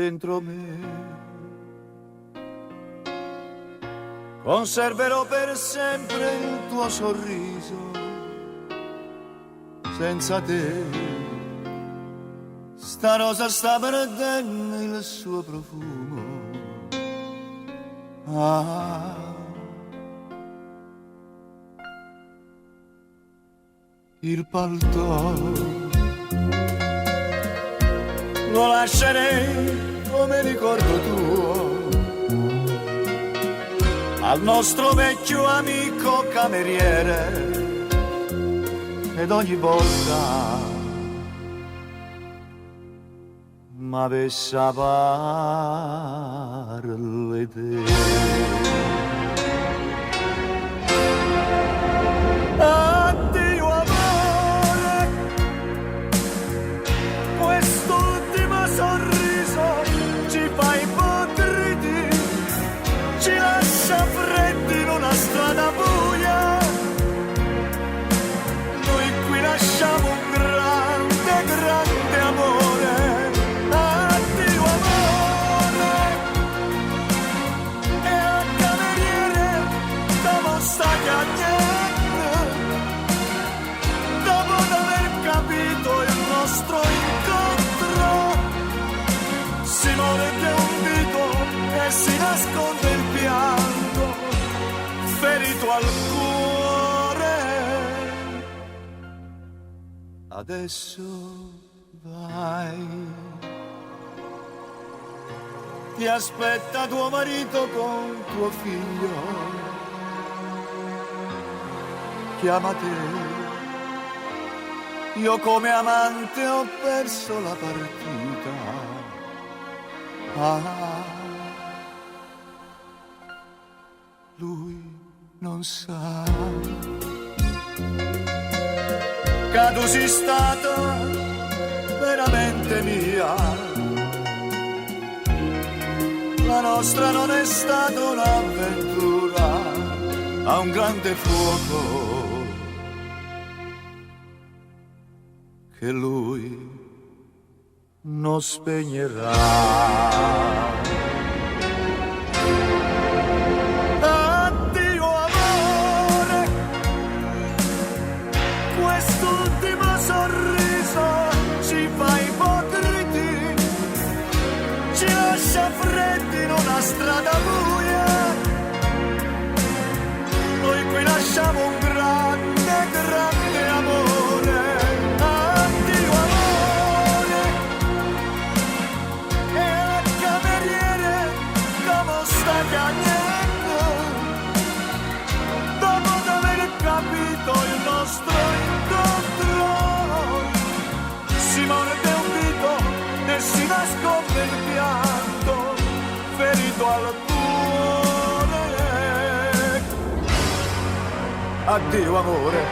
dentro me. Conserverò per sempre il tuo sorriso, senza te sta rosa sta perdendo il suo profumo. Il palto lo lascerei come ricordo tuo al nostro vecchio amico cameriere, ed ogni volta m'avesse a parle te. Addio amore, quest'ultimo sorriso ci fa ipocriti, ci lascia freddi in una strada buia. Noi qui lasciamo un grande, grande amore. Addio amore, e a cameriere dopo sta cagnetta, dopo aver capito il nostro incontro, si morde un dito e si nasconde il pianto, ferito al cuore. Adesso vai, ti aspetta tuo marito con tuo figlio, chiama te. Io come amante ho perso la partita. Lui non sa che tu sei stata veramente mia. La nostra non è stata un'avventura a un grande fuoco che lui non spegnerà. Addio amore, quest'ultimo sorriso ci fa ipocriti, ci lascia freddi in una strada buia. Noi qui lasciamo un grande, grande amore. Addio amore, e a cameriere come sta cagnendo, dopo aver capito il nostro incontro, si morde un dito e si nasconde il pianto, ferito al cuore. Addio amore,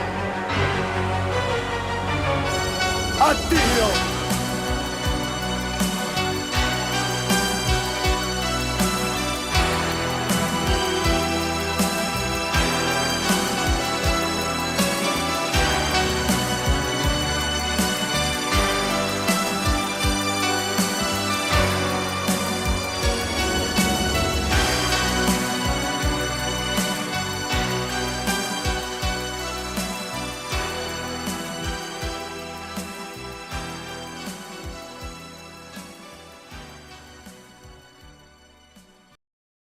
addio.